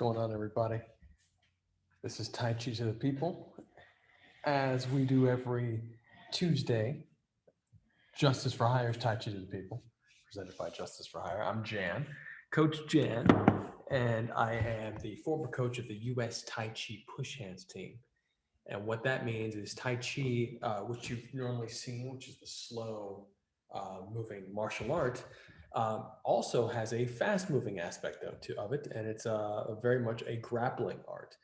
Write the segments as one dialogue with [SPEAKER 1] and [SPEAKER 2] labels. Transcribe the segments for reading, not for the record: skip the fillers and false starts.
[SPEAKER 1] going on, everybody? This is Tai Chi to the People. As we do every Tuesday, Justice for Hire is Tai Chi to the People, presented by Justice for Hire. I'm Jan, Coach Jan, and I am the former coach of the U.S. Tai Chi Push Hands team. And what that means is Tai Chi, which you've normally seen, which is the slow moving martial art, also has a fast moving aspect of it. And it's very much a grappling art,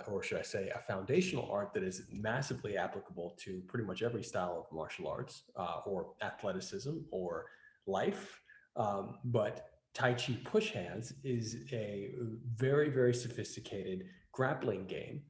[SPEAKER 1] or should I say a foundational art that is massively applicable to pretty much every style of martial arts or athleticism or life. But Tai Chi Push Hands is a very, very sophisticated grappling game,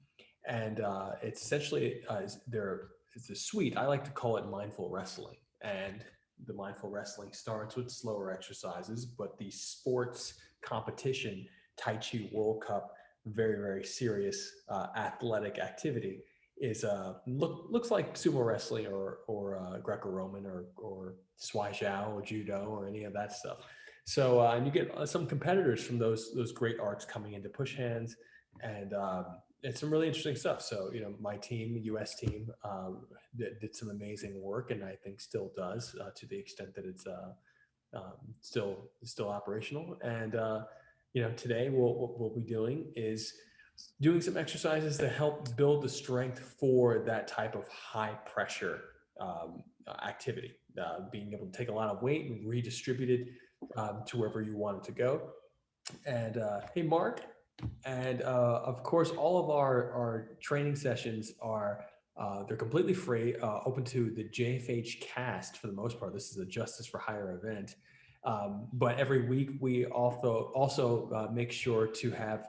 [SPEAKER 1] and it's essentially it's a suite. I like to call it mindful wrestling, and the mindful wrestling starts with slower exercises, but the sports competition Tai Chi World Cup, very, very serious athletic activity, is looks like sumo wrestling or Greco-Roman or Swai Jiao or judo or any of that stuff. So and you get some competitors from those great arts coming into push hands, and it's some really interesting stuff. So, my team, U.S. team, did some amazing work, and I think still does to the extent that it's still operational. And today what we'll be doing is doing some exercises to help build the strength for that type of high pressure activity, being able to take a lot of weight and redistribute it to wherever you want it to go. And hey, Mark. And of course, all of our training sessions are they're completely free, open to the JFH cast for the most part. This is a Justice for Hire event. But every week we also make sure to have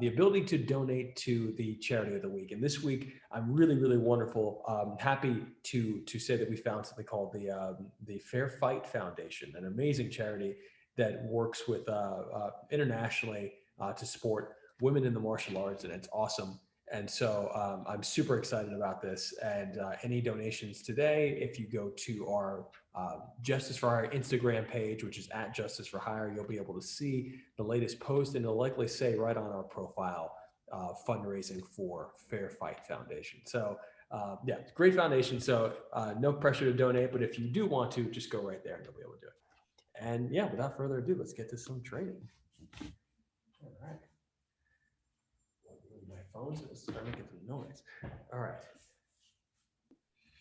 [SPEAKER 1] the ability to donate to the charity of the week. And this week, I'm really, really happy to say that we found something called the Fair Fight Foundation, an amazing charity that works with internationally to support women in the martial arts, and it's awesome. And so I'm super excited about this. And any donations today, if you go to our Justice for Hire Instagram page, which is at Justice for Hire, you'll be able to see the latest post, and it'll likely say right on our profile, fundraising for Fair Fight Foundation. So yeah, great foundation. So no pressure to donate, but if you do want to, just go right there and you'll be able to do it. And yeah, without further ado, let's get to some training. All right. My phone's starting to make some noise. All right.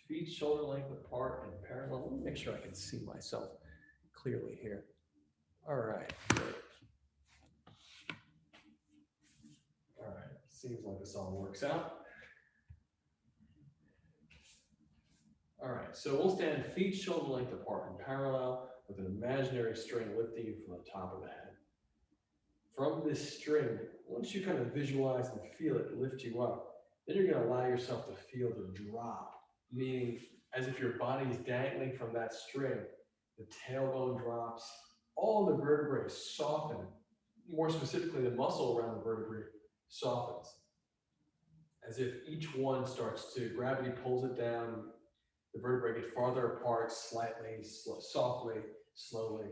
[SPEAKER 1] Feet shoulder length apart and parallel. Let me make sure I can see myself clearly here. All right. Great. All right. Seems like this all works out. All right. So we'll stand feet shoulder length apart and parallel with an imaginary string lifting you from the top of the head. From this string, once you kind of visualize and feel it lift you up, then you're going to allow yourself to feel the drop, meaning as if your body is dangling from that string, the tailbone drops, all the vertebrae soften. More specifically, the muscle around the vertebrae softens. As if each one starts to, gravity pulls it down, the vertebrae get farther apart slightly, softly, slowly.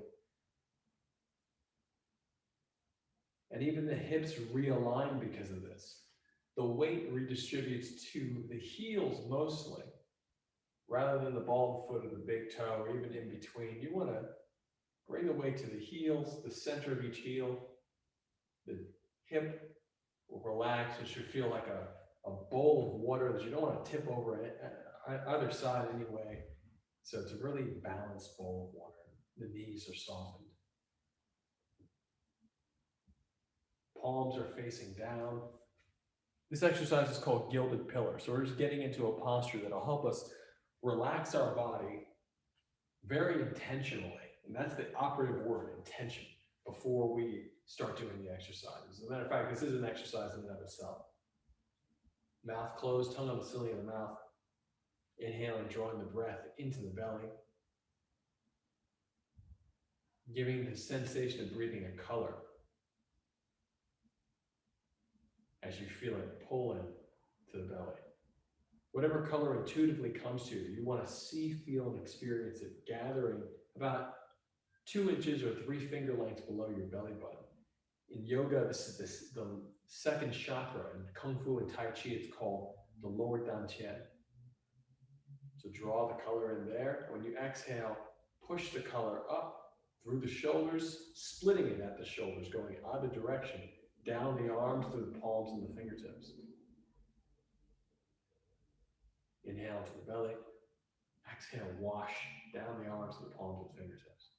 [SPEAKER 1] And even the hips realign because of this. The weight redistributes to the heels mostly, rather than the ball of the foot or the big toe, or even in between. You want to bring the weight to the heels, the center of each heel. The hip will relax. It should feel like a bowl of water that you don't want to tip over either side anyway. So it's a really balanced bowl of water. The knees are softened. Palms are facing down. This exercise is called Gilded Pillar. So we're just getting into a posture that'll help us relax our body very intentionally. And that's the operative word, intention, before we start doing the exercise. As a matter of fact, this is an exercise in and of itself. Mouth closed, tongue on the ceiling of the mouth. Inhaling, drawing the breath into the belly. Giving the sensation of breathing a color as you feel it pull in to the belly. Whatever color intuitively comes to you, you want to see, feel, and experience it gathering about 2 inches or 3 finger lengths below your belly button. In yoga, this is the second chakra. In Kung Fu and Tai Chi, it's called the lower dantian. So draw the color in there. When you exhale, push the color up through the shoulders, splitting it at the shoulders, going either direction, down the arms through the palms and the fingertips. Inhale to the belly. Exhale, wash down the arms to the palms and fingertips.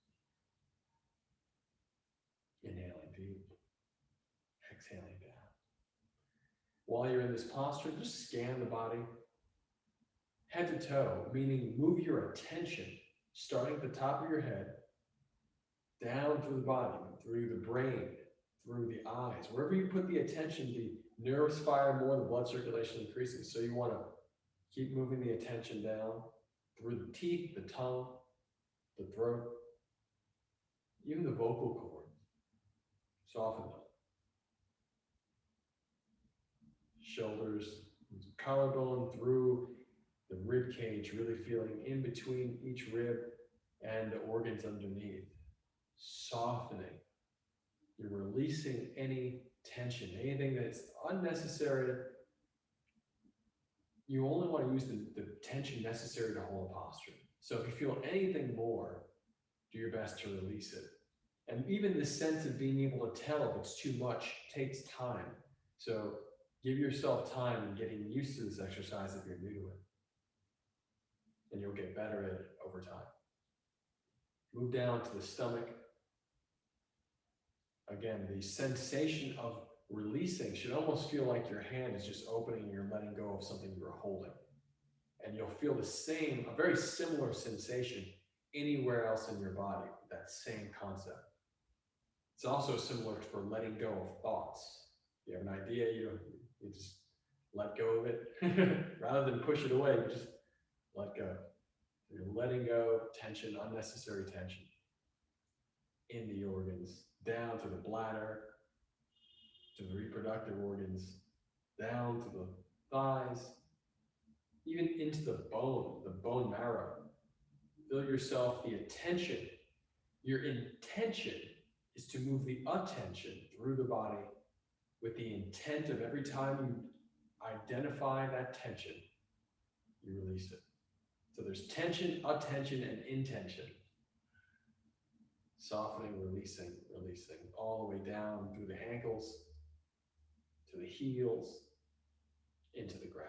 [SPEAKER 1] Inhaling deep. Exhaling down. While you're in this posture, just scan the body head to toe, meaning move your attention starting at the top of your head, down through the body, through the brain, through the eyes. Wherever you put the attention, the nerves fire more, the blood circulation increases. So you want to keep moving the attention down through the teeth, the tongue, the throat, even the vocal cords. Soften them. Shoulders, collarbone through the rib cage, really feeling in between each rib and the organs underneath. Softening. You're releasing any tension, anything that's unnecessary. You only want to use the tension necessary to hold a posture. So if you feel anything more, do your best to release it. And even the sense of being able to tell if it's too much takes time. So give yourself time in getting used to this exercise if you're new to it. And you'll get better at it over time. Move down to the stomach. Again, the sensation of releasing should almost feel like your hand is just opening and you're letting go of something you were holding. And you'll feel the same, a very similar sensation anywhere else in your body, that same concept. It's also similar for letting go of thoughts. You have an idea, you just let go of it. Rather than push it away, you just let go. You're letting go tension, unnecessary tension in the organs, down to the bladder, to the reproductive organs, down to the thighs, even into the bone marrow. Feel yourself, the attention. Your intention is to move the attention through the body with the intent of every time you identify that tension, you release it. So there's tension, attention, and intention. Softening, releasing, releasing, all the way down through the ankles, to the heels, into the ground.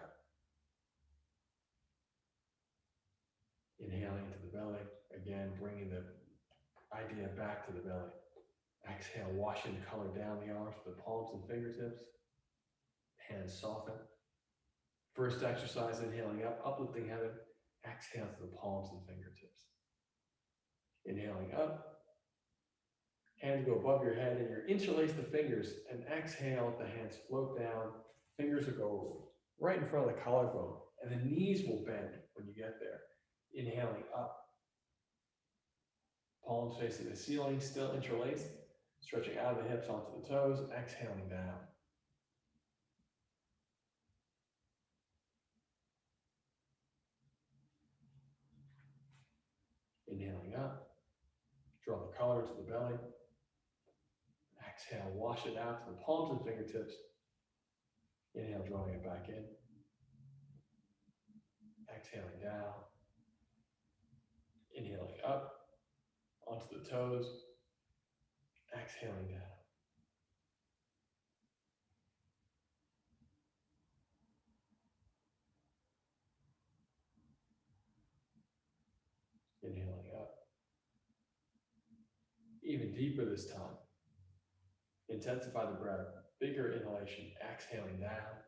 [SPEAKER 1] Inhaling to the belly, again, bringing the idea back to the belly. Exhale, washing the color down the arms with the palms and fingertips. Hands soften. First exercise, inhaling up, uplifting heaven. Exhale to the palms and fingertips. Inhaling up. Hands go above your head and you interlace the fingers and exhale, the hands float down. Fingers will go right in front of the collarbone and the knees will bend when you get there. Inhaling up. Palms facing the ceiling, still interlaced. Stretching out of the hips onto the toes, exhaling down. Inhaling up. Draw the collar to the belly. Exhale, wash it out to the palms and fingertips. Inhale, drawing it back in. Exhaling down. Inhaling up onto the toes. Exhaling down. Inhaling up. Even deeper this time. Intensify the breath. Bigger inhalation. Exhaling down.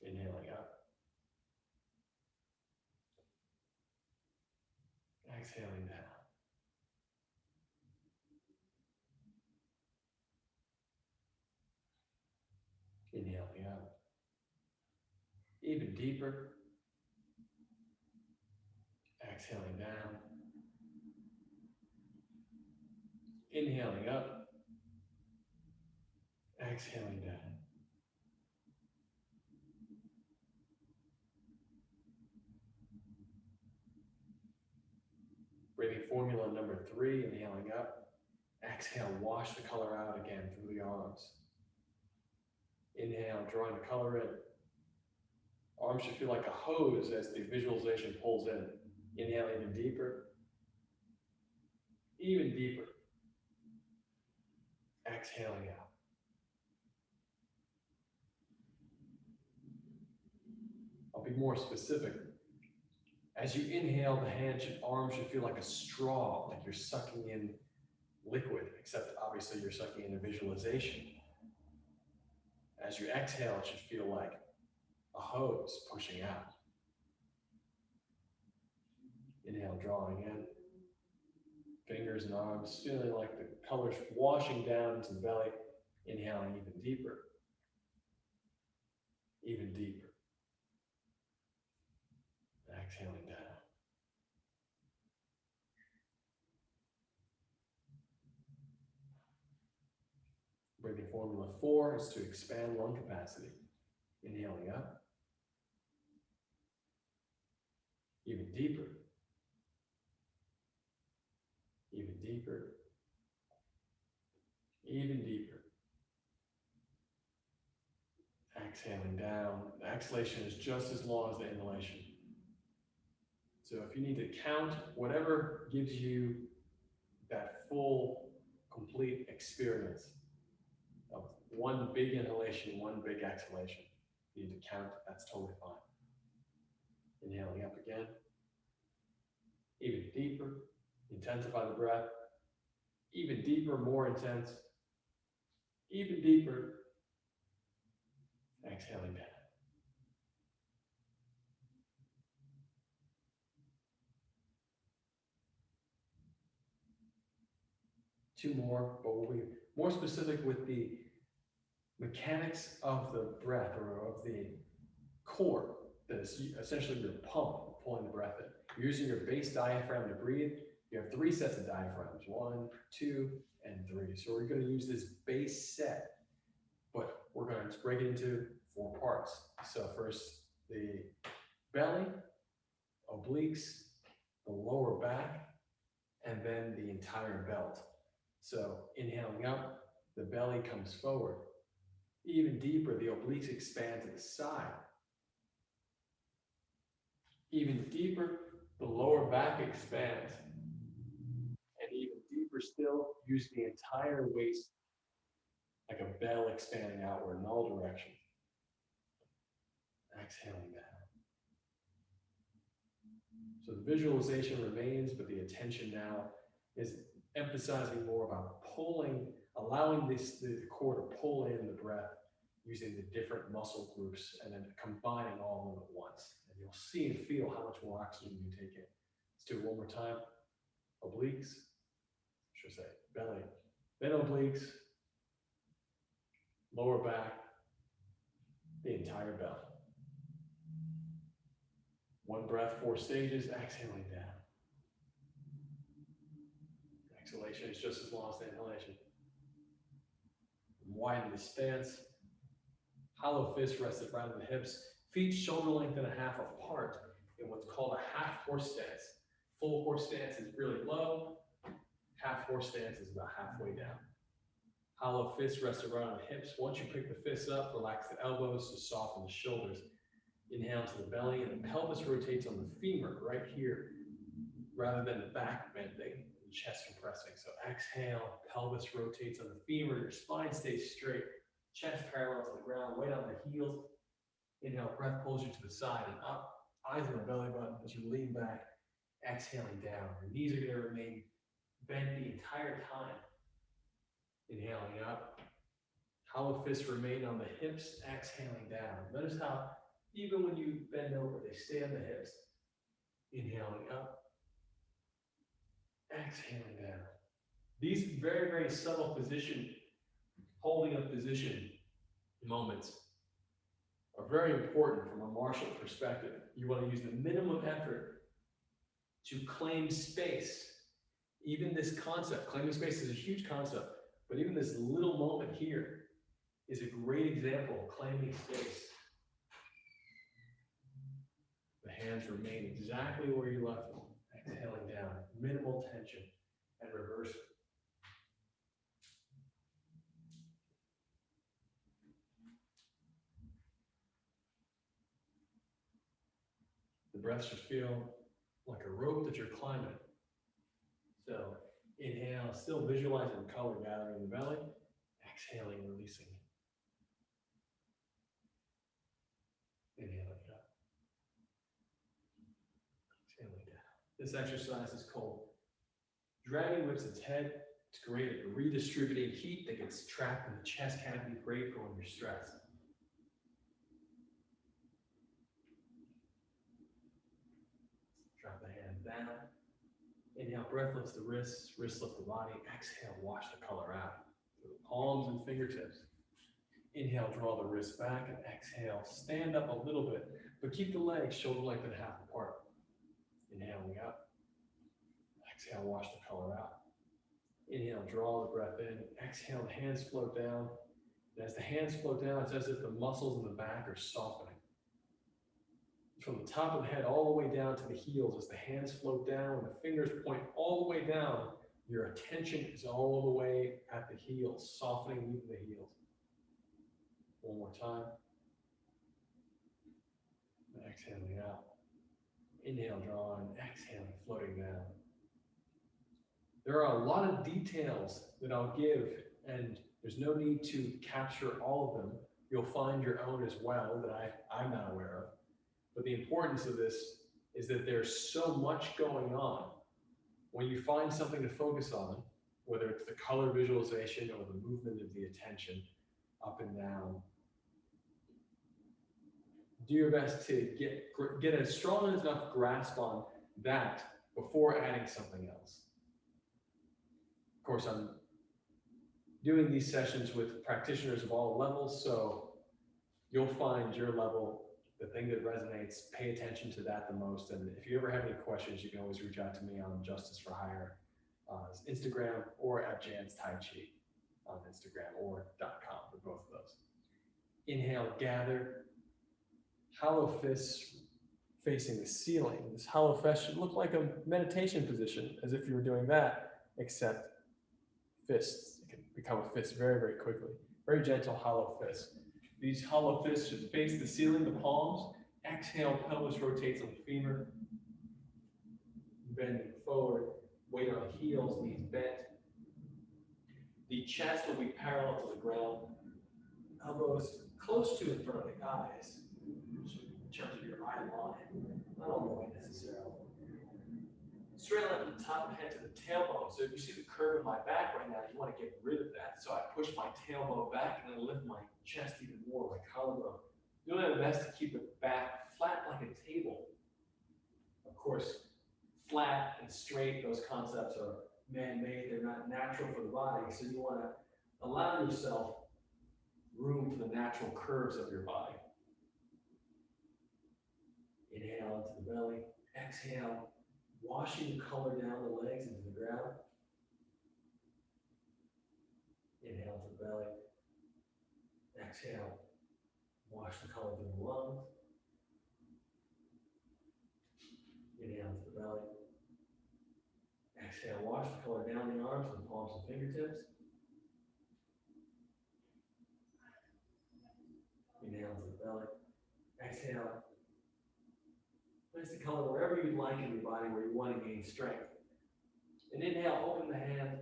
[SPEAKER 1] Inhaling up. Exhaling down. Inhaling up. Even deeper. Exhaling down. Inhaling up. Exhaling down. Breathing formula number 3, inhaling up. Exhale, wash the color out again through the arms. Inhale, drawing the color in. Arms should feel like a hose as the visualization pulls in. Inhale even deeper. Even deeper. Exhaling out. I'll be more specific. As you inhale, the arms should feel like a straw, like you're sucking in liquid, except obviously you're sucking in a visualization. As you exhale, it should feel like a hose pushing out. Inhale, drawing in. Fingers and arms feeling like the colors washing down into the belly. Inhaling even deeper. Even deeper. Exhaling down. Breathing formula 4 is to expand lung capacity. Inhaling up. Even deeper. Even deeper. Even deeper. Exhaling down. The exhalation is just as long as the inhalation. So if you need to count, whatever gives you that full, complete experience of one big inhalation, one big exhalation, you need to count, that's totally fine. Inhaling up again. Even deeper. Intensify the breath. Even deeper, more intense. Even deeper. Exhaling down. Two more, but we'll be more specific with the mechanics of the breath, or of the core, that is essentially your pump pulling the breath in. You're using your base diaphragm to breathe. You have 3 sets of diaphragms, 1, 2, and 3. So we're going to use this base set, but we're going to break it into 4 parts. So first, the belly, obliques, the lower back, and then the entire belt. So inhaling up, the belly comes forward. Even deeper, the obliques expand to the side. Even deeper, the lower back expands. And even deeper still, use the entire waist like a bell expanding outward in all directions. Exhaling down. So the visualization remains, but the attention now is emphasizing more about pulling, allowing the core to pull in the breath using the different muscle groups and then combining all of them at once. And you'll see and feel how much more oxygen you take in. Let's do it one more time. Obliques, I should say belly, then obliques, lower back, the entire belly. One breath, 4 stages, exhaling down. Exhalation is just as long as the inhalation. Widen the stance. Hollow fist rested right on the hips. Feet shoulder length and a half apart in what's called a half horse stance. Full horse stance is really low. Half horse stance is about halfway down. Hollow fist rested right on the hips. Once you pick the fists up, relax the elbows to soften the shoulders. Inhale to the belly, and the pelvis rotates on the femur right here, rather than the back bending and chest compressing. So exhale, pelvis rotates on the femur, your spine stays straight, chest parallel to the ground, weight on the heels. Inhale, breath pulls you to the side and up, eyes on the belly button as you lean back, exhaling down. Your knees are going to remain bent the entire time. Inhaling up, hollow fists remain on the hips, exhaling down. Notice how even when you bend over, they stay on the hips. Inhaling up, exhaling down. These very, very subtle position, holding up position moments are very important from a martial perspective. You want to use the minimum effort to claim space. Even this concept, claiming space is a huge concept, but even this little moment here is a great example of claiming space. The hands remain exactly where you left them, exhaling down, minimal tension, and reversing. The breath should feel like a rope that you're climbing. So inhale, still visualizing color gathering in the belly. Exhaling, releasing. Inhaling up. Exhaling down. This exercise is called dragon whips its head. It's great at redistributing heat that gets trapped in the chest cavity, great for when you're stressed. Drop the hand down. Inhale, breath lifts the wrists, wrists lift the body. Exhale, wash the color out through the palms and fingertips. Inhale, draw the wrists back, and exhale, stand up a little bit, but keep the legs shoulder length and half apart. Inhaling up. Exhale, wash the color out. Inhale, draw the breath in. Exhale, the hands float down. And as the hands float down, it's as if the muscles in the back are softening. From the top of the head all the way down to the heels, as the hands float down and the fingers point all the way down, your attention is all the way at the heels, softening even the heels. One more time. Exhaling out. Inhale, drawing. Exhaling, floating down. There are a lot of details that I'll give, and there's no need to capture all of them. You'll find your own as well that I'm not aware of. But the importance of this is that there's so much going on. When you find something to focus on, whether it's the color visualization or the movement of the attention up and down, do your best to get a strong enough grasp on that before adding something else. Of course, I'm doing these sessions with practitioners of all levels, so you'll find your level, the thing that resonates, pay attention to that the most. And if you ever have any questions, you can always reach out to me on Justice for Hire Instagram, or at Jan's Tai Chi on Instagram, or .com for both of those. Inhale, gather. Hollow fists facing the ceiling. This hollow fist should look like a meditation position, as if you were doing that, except fists. It can become a fist very, very quickly. Very gentle hollow fist. These hollow fists should face the ceiling, the palms. Exhale, pelvis rotates on the femur. Bending forward, weight on the heels, knees bent. The chest will be parallel to the ground. Elbows close to in front of the eyes, in terms of your eye line, not all the way necessarily. Straight line from the top of the head to the tailbone. So if you see the curve in my back right now, you want to get rid of that. So I push my tailbone back and then lift my chest even more, my collarbone. Doing my best to keep it back flat like a table. Of course, flat and straight, those concepts are man-made. They're not natural for the body. So you want to allow yourself room for the natural curves of your body. Inhale into the belly. Exhale, washing the color down the legs into the ground. Inhale to the belly. Exhale, wash the color through the lungs. Inhale to the belly. Exhale, wash the color down the arms with the palms and fingertips. Inhale to the belly. Exhale. Place the color wherever you'd like in your body where you want to gain strength. And inhale, open the hand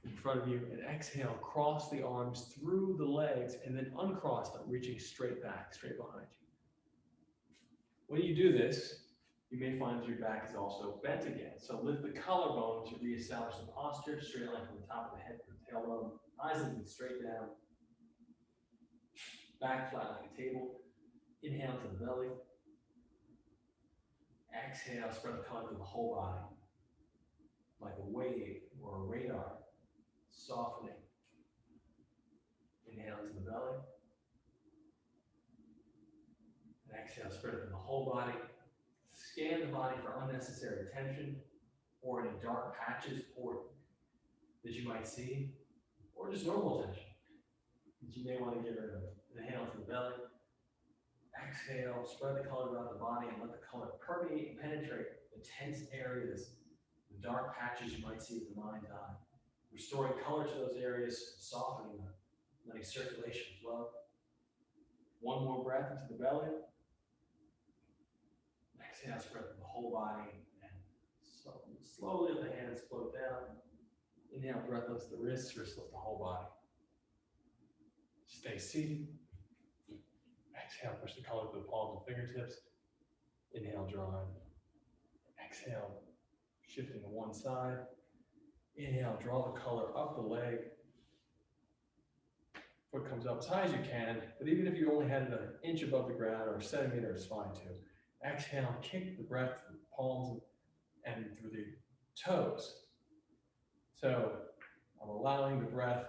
[SPEAKER 1] in front of you, and exhale, cross the arms through the legs and then uncross them, reaching straight back, straight behind you. When you do this, you may find that your back is also bent again. So lift the collarbone to reestablish the posture, straight line from the top of the head to the tailbone, eyes looking straight down, back flat like a table. Inhale to the belly. Exhale, spread the color through the whole body, like a wave or a radar, softening. Inhale to the belly. And exhale, spread it through the whole body. Scan the body for unnecessary tension or any dark patches or that you might see, or just normal tension that you may want to get rid of. Inhale to the belly. Exhale, spread the color throughout the body and let the color permeate and penetrate the tense areas, the dark patches you might see with the mind's eye. Restoring color to those areas, softening them, letting circulation flow. One more breath into the belly. Exhale, spread the whole body. And slowly let the hands float down. Inhale, breath lifts the wrists lift the whole body. Stay seated. Exhale, push the collar to the palms and fingertips. Inhale, draw in. Exhale, shifting to one side. Inhale, draw the collar up the leg. Foot comes up as high as you can, but even if you only had it an inch above the ground or a centimeter, it's fine too. Exhale, kick the breath through the palms and through the toes. So I'm allowing the breath,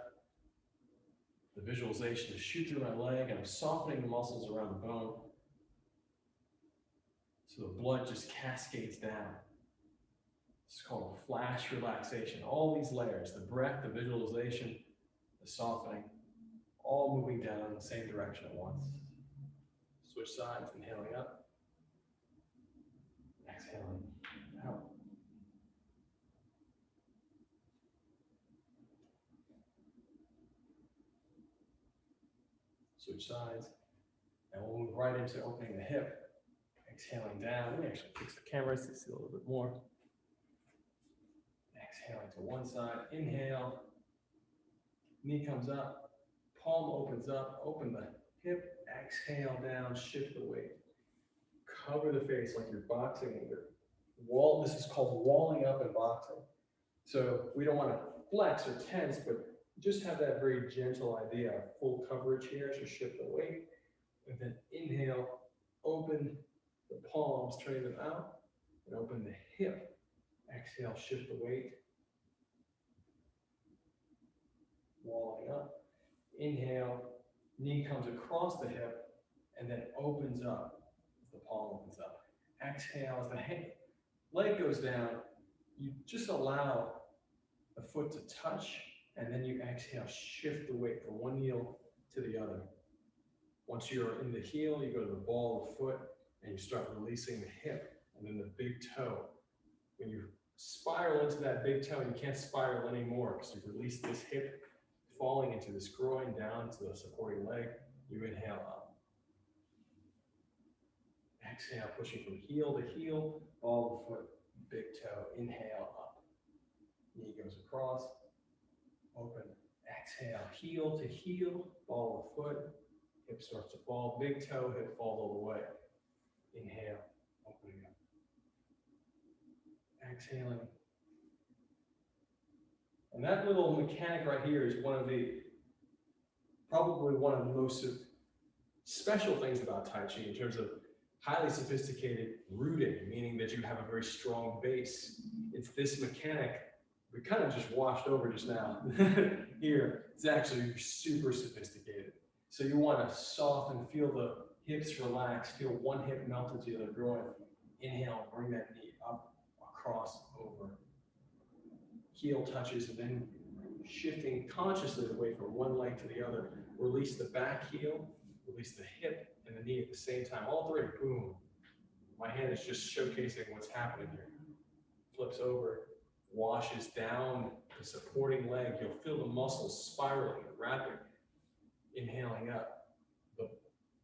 [SPEAKER 1] the visualization to shoot through my leg, and I'm softening the muscles around the bone. So the blood just cascades down. It's called flash relaxation. All these layers, the breath, the visualization, the softening, all moving down in the same direction at once. Switch sides, inhaling up, exhaling out. Switch sides, and we'll move right into opening the hip. Exhaling down. Let me actually fix the camera so you see a little bit more. Exhaling to one side. Inhale. Knee comes up. Palm opens up. Open the hip. Exhale down. Shift the weight. Cover the face like you're boxing in your wall. This is called walling up in boxing. So we don't want to flex or tense, but just have that very gentle idea of full coverage here. So shift the weight. And then inhale. Open the palms, turning them out, and open the hip. Exhale, shift the weight. Walling up. Inhale, knee comes across the hip, and then opens up as the palm opens up. Exhale, as the leg goes down, you just allow the foot to touch, and then you exhale, shift the weight from one heel to the other. Once you're in the heel, you go to the ball of the foot, and you start releasing the hip and then the big toe. When you spiral into that big toe, you can't spiral anymore because you've released this hip falling into this groin down to the supporting leg. You inhale up. Exhale, pushing from heel to heel, ball of the foot, big toe. Inhale up. Knee goes across. Open. Exhale, heel to heel, ball of the foot. Hip starts to fall. Big toe, hip falls all the way. Inhale, opening up. Exhaling. And that little mechanic right here is probably one of the most special things about Tai Chi in terms of highly sophisticated rooting, meaning that you have a very strong base. It's this mechanic we kind of just washed over just now. Here, it's actually super sophisticated. So you want to soften, feel the hips relax, feel one hip melt into the other groin. Inhale, bring that knee up, across, over. Heel touches, and then shifting consciously away from one leg to the other. Release the back heel, release the hip and the knee at the same time. All three, boom. My hand is just showcasing what's happening here. Flips over, washes down the supporting leg. You'll feel the muscles spiraling and wrapping. Inhaling up. The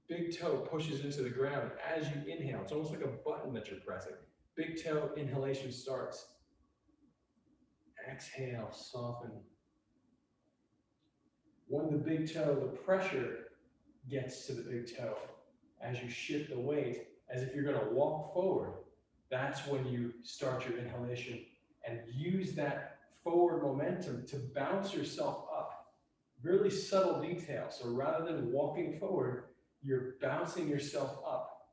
[SPEAKER 1] big toe pushes into the ground as you inhale. It's almost like a button that you're pressing. Big toe inhalation starts. Exhale, soften. When the big toe, the pressure gets to the big toe, as you shift the weight, as if you're going to walk forward, that's when you start your inhalation and use that forward momentum to bounce yourself up. Really subtle detail. So rather than walking forward, you're bouncing yourself up.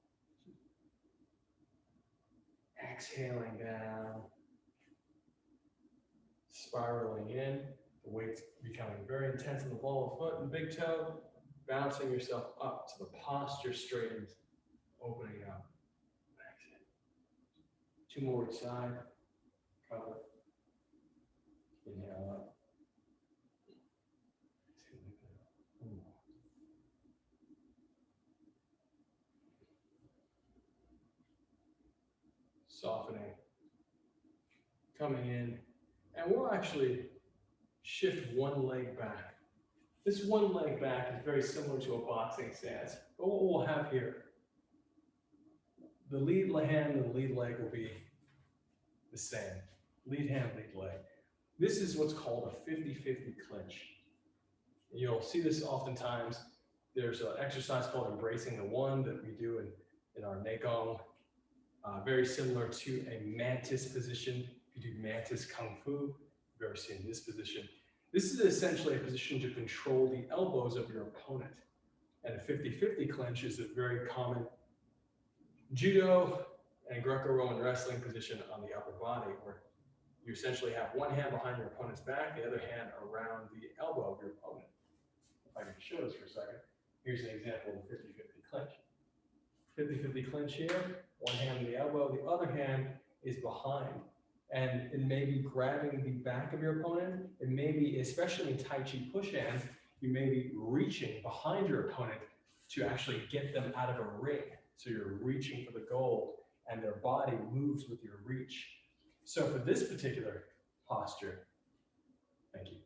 [SPEAKER 1] Exhaling down. Spiraling in. The weight's becoming very intense in the ball of the foot and big toe. Bouncing yourself up to the posture straightens. Opening up. Exhale. Two more each side. Cover. Inhale up. Softening. Coming in. And we'll actually shift one leg back. This one leg back is very similar to a boxing stance. But what we'll have here, the lead hand and the lead leg will be the same. Lead hand, lead leg. This is what's called a 50-50 clinch. You'll see this oftentimes. There's an exercise called embracing the one that we do in our Neigong. Very similar to a mantis position. If you do mantis kung fu, you've ever seen this position. This is essentially a position to control the elbows of your opponent. And a 50-50 clinch is a very common judo and Greco-Roman wrestling position on the upper body, where you essentially have one hand behind your opponent's back, the other hand around the elbow of your opponent. If I can show this for a second, here's an example of a 50-50 clinch. 50-50 clinch here, one hand on the elbow, the other hand is behind. And it may be grabbing the back of your opponent. It may be, especially in Tai Chi push hands, you may be reaching behind your opponent to actually get them out of a ring. So you're reaching for the goal and their body moves with your reach. So for this particular posture, thank you.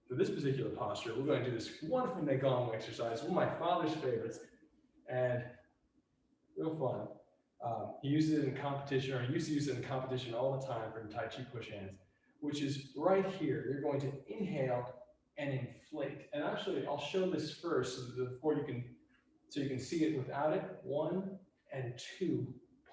[SPEAKER 1] For this particular posture, we're going to do this wonderful Neigong exercise, one of my father's favorites, and real fun. He uses it in competition, or he used to use it in competition all the time for Tai Chi push hands, which is right here. You're going to inhale and inflate. And actually, I'll show this first so you can see it without it. 1 and 2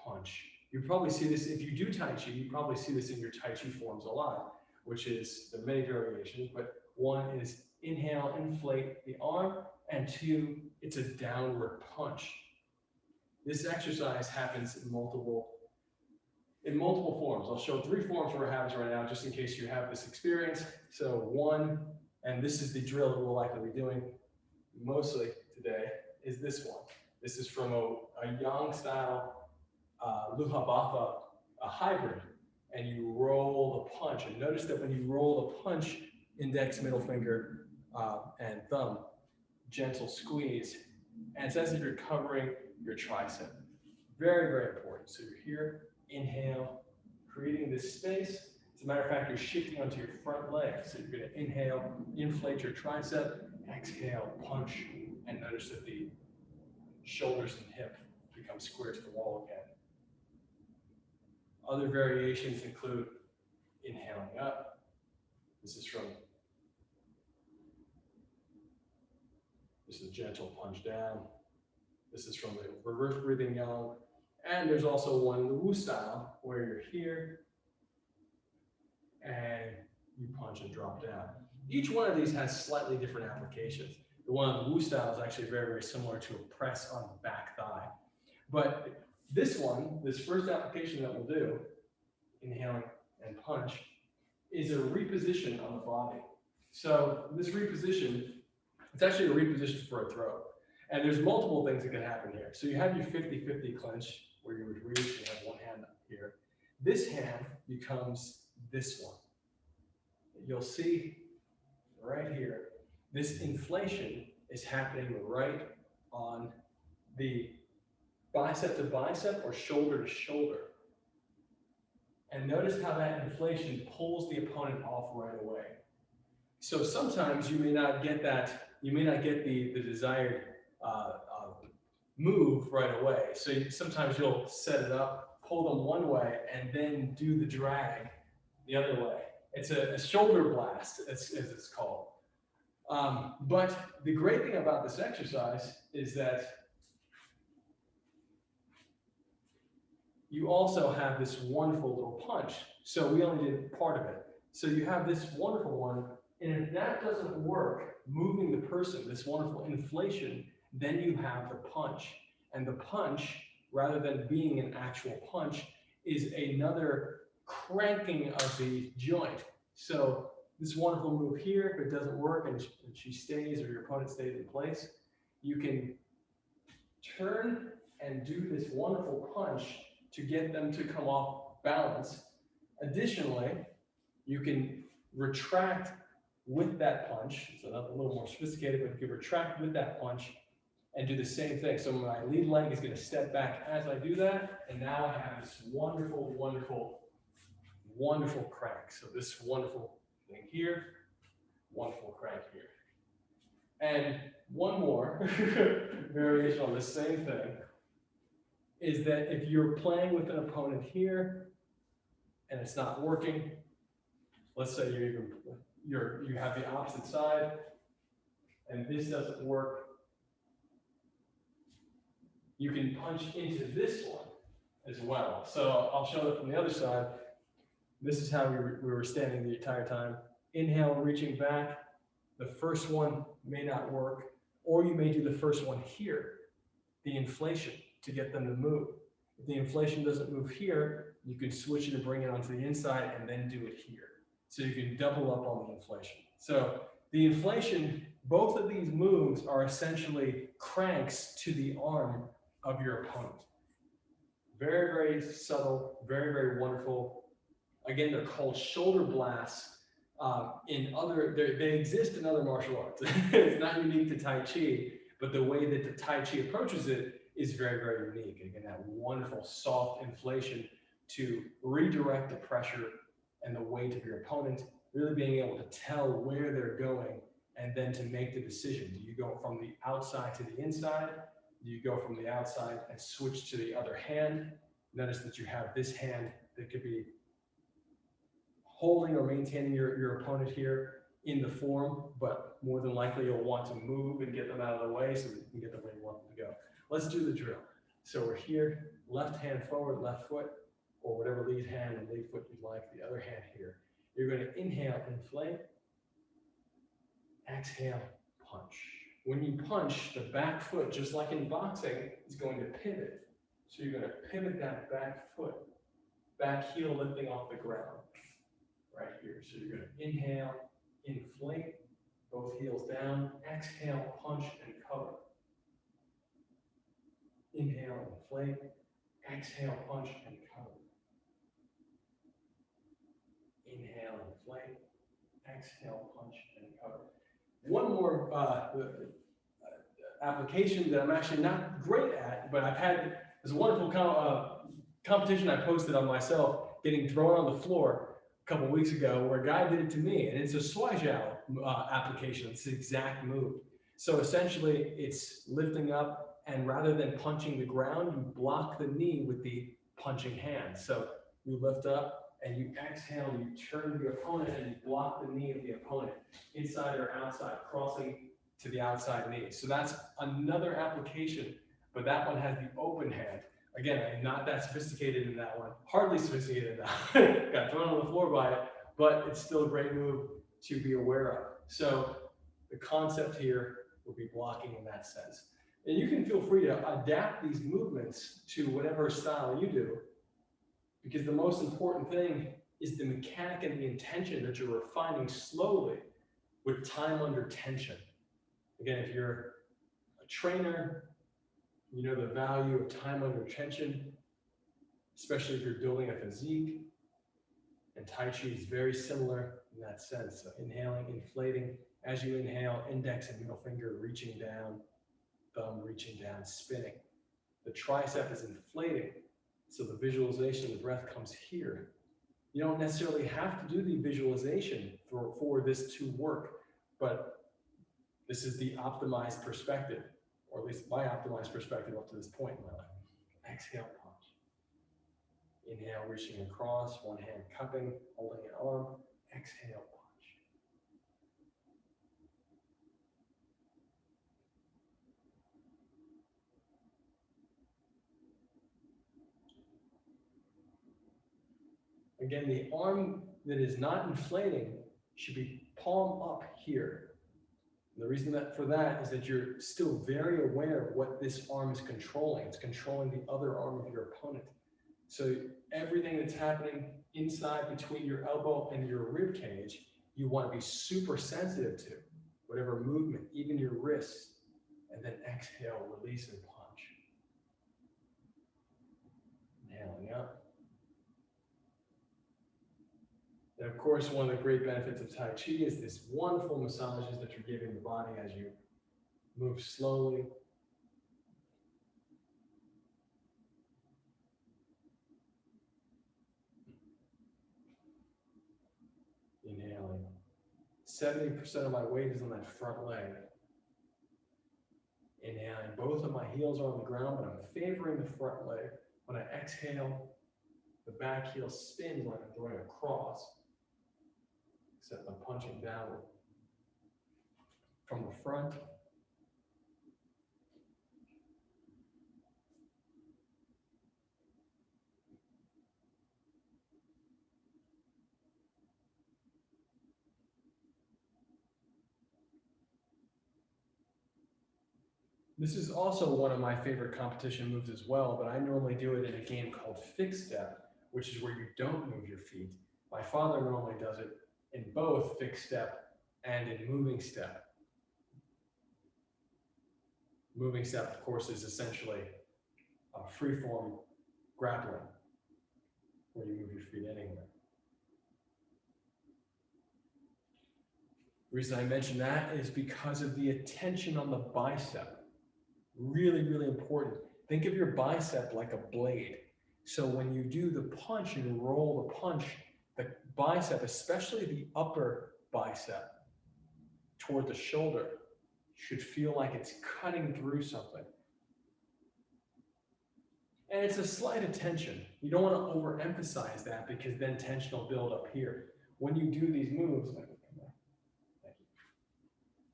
[SPEAKER 1] punch. You probably see this, if you do Tai Chi, you probably see this in your Tai Chi forms a lot, which is, there are many variations, but 1 is inhale, inflate the arm, and 2, it's a downward punch. This exercise happens in multiple forms. I'll show 3 forms where it happens right now, just in case you have this experience. So 1, and this is the drill that we'll likely be doing mostly today, is this one. This is from a Yang style Luhabafa, a hybrid, and you roll the punch. And notice that when you roll the punch, index, middle finger, and thumb, gentle squeeze, and it's as if you're covering your tricep. Very, very important. So you're here, inhale, creating this space. As a matter of fact, you're shifting onto your front leg. So you're going to inhale, inflate your tricep, exhale, punch, and notice that the shoulders and hip become square to the wall again. Other variations include inhaling up. This is a gentle punch down. This is from the reverse breathing yang. And there's also one in the Wu style where you're here and you punch and drop down. Each one of these has slightly different applications. The one in the Wu style is actually very, very similar to a press on the back thigh. But this one, this first application that we'll do, inhaling and punch, is a reposition on the body. So this reposition, it's actually a reposition for a throw. And there's multiple things that can happen here. So you have your 50-50 clinch where you would reach, you have one hand up here. This hand becomes this one. You'll see right here, this inflation is happening right on the bicep to bicep or shoulder to shoulder. And notice how that inflation pulls the opponent off right away. So sometimes you may not get that, you may not get the desired move right away. So sometimes you'll set it up, pull them one way, and then do the drag the other way. It's a shoulder blast, as it's called. But the great thing about this exercise is that you also have this wonderful little punch. So we only did part of it. So you have this wonderful one, and if that doesn't work, moving the person, this wonderful inflation, then you have the punch. And the punch, rather than being an actual punch, is another cranking of the joint. So this wonderful move here, if it doesn't work and she stays or your opponent stays in place, you can turn and do this wonderful punch to get them to come off balance. Additionally, you can retract with that punch. It's a little more sophisticated, but you can retract with that punch and do the same thing. So my lead leg is going to step back as I do that, and now I have this wonderful, wonderful, wonderful crank. So this wonderful thing here, wonderful crank here. And one more variation on the same thing. is that if you're playing with an opponent here and it's not working, let's say you have the opposite side and this doesn't work, you can punch into this one as well. So I'll show it from the other side. This is how we were standing the entire time. Inhale, reaching back. The first one may not work, or you may do the first one here, the inflation, to get them to move. If the inflation doesn't move here, you can switch it and bring it onto the inside and then do it here. So you can double up on the inflation. So the inflation, both of these moves are essentially cranks to the arm of your opponent. Very, very subtle, very, very wonderful. Again, they're called shoulder blasts. They exist in other martial arts. It's not unique to Tai Chi, but the way that the Tai Chi approaches it is very, very unique. Again, that wonderful soft inflation to redirect the pressure and the weight of your opponent, really being able to tell where they're going and then to make the decision. Do you go from the outside to the inside? Do you go from the outside and switch to the other hand? Notice that you have this hand that could be holding or maintaining your opponent here in the form, but more than likely you'll want to move and get them out of the way so that you can get them where you want them to go. Let's do the drill. So we're here, left hand forward, left foot, or whatever lead hand and lead foot you'd like, the other hand here. You're going to inhale, inflate, exhale, punch. When you punch, the back foot, just like in boxing, is going to pivot. So you're going to pivot that back foot, back heel lifting off the ground. Right here. So you're going to inhale, inflate, both heels down, exhale, punch, and cover. Inhale, inflate, exhale, punch, and cover. Inhale, inflate, exhale, punch, and cover. One more application that I'm actually not great at, but I've had this wonderful competition I posted on myself, getting thrown on the floor a couple weeks ago, where a guy did it to me, and it's a Swaijiao application. It's the exact move. So essentially, it's lifting up, and rather than punching the ground, you block the knee with the punching hand. So you lift up, and you exhale, you turn to your opponent, and you block the knee of the opponent, inside or outside, crossing to the outside knee. So that's another application, but that one has the open hand. Again, I'm not that sophisticated in that one, hardly sophisticated in that one. Got thrown on the floor by it, but it's still a great move to be aware of. So the concept here will be blocking in that sense. And you can feel free to adapt these movements to whatever style you do, because the most important thing is the mechanic and the intention that you're refining slowly with time under tension. Again, if you're a trainer, you know the value of time under tension, especially if you're building a physique. And Tai Chi is very similar in that sense. So inhaling, inflating. As you inhale, index and middle finger reaching down, thumb reaching down, spinning. The tricep is inflating. So the visualization of the breath comes here. You don't necessarily have to do the visualization for this to work, but this is the optimized perspective, or at least my optimized perspective up to this point in my life. Exhale, punch. Inhale, reaching across, one hand cupping, holding an arm. Exhale, punch. Again, the arm that is not inflating should be palm up here. And the reason for that is that you're still very aware of what this arm is controlling. It's controlling the other arm of your opponent. So everything that's happening inside between your elbow and your rib cage, you want to be super sensitive to. Whatever movement, even your wrists. And then exhale, release, and punch. Inhaling up. And of course, one of the great benefits of Tai Chi is this wonderful massages that you're giving the body as you move slowly. Inhaling. 70% of my weight is on that front leg. Inhaling, both of my heels are on the ground, but I'm favoring the front leg. When I exhale, the back heel spins like I'm throwing a cross, except I'm punching downward. From the front, this is also one of my favorite competition moves as well, but I normally do it in a game called Fixed Step, which is where you don't move your feet. My father normally does it in both Fixed Step and in Moving Step. Moving Step, of course, is essentially a free-form grappling, where you move your feet anywhere. The reason I mention that is because of the attention on the bicep. Really, really important. Think of your bicep like a blade. So when you do the punch and roll the punch, the bicep, especially the upper bicep toward the shoulder, should feel like it's cutting through something. And it's a slight attention. You don't want to overemphasize that because then tension will build up here. When you do these moves,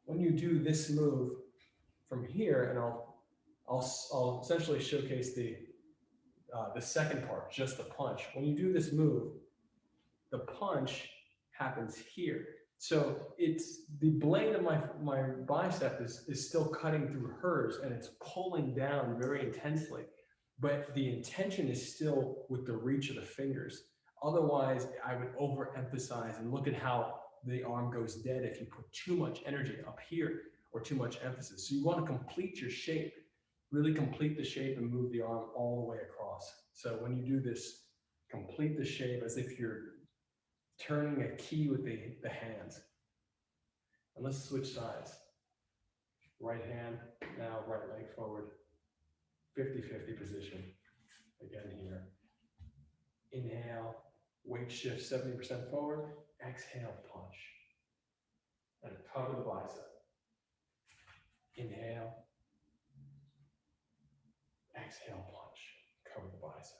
[SPEAKER 1] when you do this move from here, and I'll essentially showcase the second part, just the punch. When you do this move, the punch happens here. So it's the blade of my bicep is still cutting through hers, and it's pulling down very intensely. But the intention is still with the reach of the fingers. Otherwise, I would overemphasize and look at how the arm goes dead if you put too much energy up here or too much emphasis. So you want to complete your shape, really complete the shape and move the arm all the way across. So when you do this, complete the shape as if you're turning a key with the hands. And let's switch sides. Right hand, now right leg forward. 50-50 position. Again here. Inhale, weight shift 70% forward. Exhale, punch. And cover the bicep. Inhale. Exhale, punch. Cover the bicep.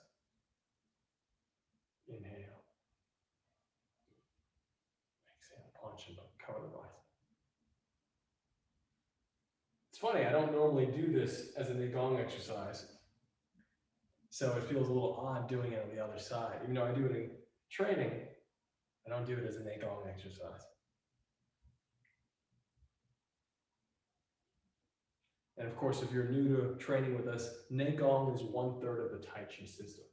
[SPEAKER 1] Inhale. Exhale, punch and cover the bicep. It's funny, I don't normally do this as a Qigong exercise. So it feels a little odd doing it on the other side. Even though I do it in training, I don't do it as a Qigong exercise. And of course, if you're new to training with us, Qigong is 1/3 of the Tai Chi system.